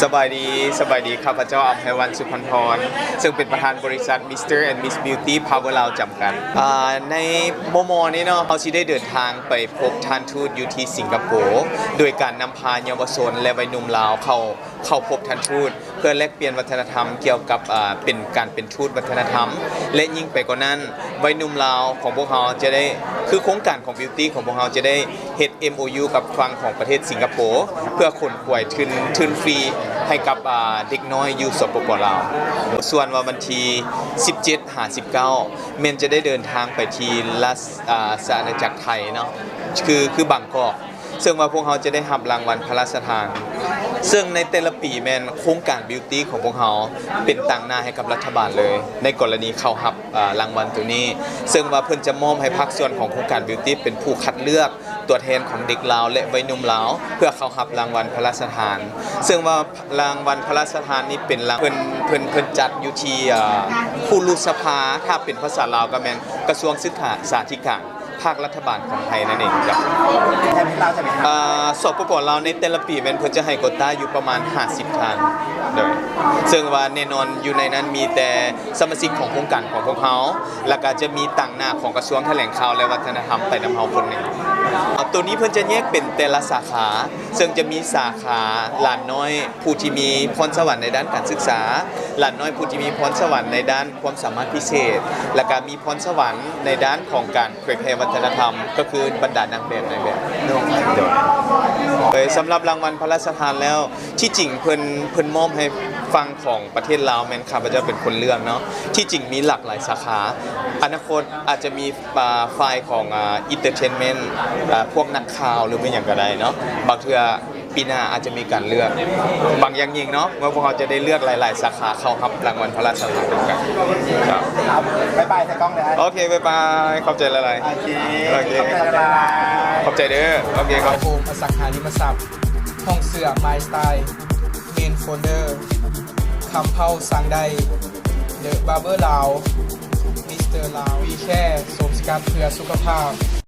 สบายดีข้าพเจ้าอภัยวันสุพรรณพรซึ่งเป็นประธานบริษัท Mr. and Miss Beauty Power ลาวจำกัดในโมนี้เนาะเขาสิได้เดินทางไปพบท่านทูตอยู่ที่สิงคโปร์โดยการนำพาเยาวชนและวัยหนุ่มลาวเข้าพบท่านทูตเพื่อแลกเปลี่ยนวัฒนธรรมเกี่ยวกับเป็นการเป็นทูตวัฒนธรรมและยิ่งไปกว่านั้นวัยหนุ่มลาวของพวกเขาจะได้คือโครงการของ Beauty ของพวกเขาจะได้เฮ็ด MOU กับฝั่งของประเทศสิงคโปร์เพื่อขนขวายทุนฟรีให้กับเด็กน้อยอยู่สปป.ลาวส่วนวันที่17-19เมนจะได้เดินทางไปที่รัฐอาณาจักรไทยเนาะคือบางกอกซึ่งว่าพวกเขาจะได้รับรางวัลพระราชทานซึ่งในแต่ละปีแมนโครงการ Beauty ของพวกเขาเป็นต่างหน้าให้กับรัฐบาลเลยในกรณีเขารับรางวัลตัวนี้ซึ่งว่าเพิ่นจะมอบให้ภาคส่วนของโครงการ Beauty เป็นผู้คัดเลือกตัวแทนของเด็กลาวและวัยหนุ่มลาวเพื่อเขารับรางวัลพระราชทานซึ่งว่ารางวัลพระราชทานนี้เป็นเพิ่นจัดอยู่ที่ผู้รุษภาถ้าเป็นภาษาลาวก็แม่นกระทรวงศึกษาธิการภาครัฐบาลของไทยนั่นเองครับสปป.ลาวในแต่ละปีแม่นเพิ่นจะให้โควต้าอยู่ประมาณ50ท่านโดยซึ่งว่าแน่นอนอยู่ในนั้นมีแต่สมาชิกของโครงการของพวกเขาแล้วก็จะมีต่างหน้าของกระทรวงแถลงข่าวและวัฒนธรรมไปนำเฮาคนหนึ่งตัวนี้เพิ่นจะแยกเป็นแต่ละสาขาซึ่งจะมีสาขาหลานน้อยผู้ที่มีพรสวรรค์ในด้านการศึกษาหลานน้อยผู้ที่มีพรสวรรค์ในด้านความสามารถพิเศษและก็มีพรสวรรค์ในด้านของการเผยแพร่วัฒนธรรมก็คือบรรดานางแบบในแบบสำหรับรางวัลพระราชทานแล้วที่จริงเพิ่นมอบให้ฟังของประเทศลาวแม่นข้าพเจ้าเป็นคนเลือกเนาะที่จริงมีหลากหลายสาขาอนาคตอาจจะมีฝ่ายของอินเตอร์เทนเมนต์พวกนักข่าวหรือไม่อย่างก็ได้เนาะบางเทื่อปีหน้าอาจจะมีการเลือกบางอย่างยิ่งเนาะเมื่อพวกเขาจะได้เลือกหลายๆสาขาเข้ารับรางวัลพระราชทานกันครับบ๊ายบายใส่กล้องเลยโอเคบ๊ายบายขอบใจหลายๆโอเคขอบใจบ๊ายบายขอบใจเด้อโอเคครับโอมอสังหาริมทรัพย์ห้องเสื้อ My Style เมนโฟลเดอร์คำเผาสั่งได้เดอะบาร์เบอร์ลาวมิสเตอร์ลาววีแค่สมสกัดเพื่อสุขภาพ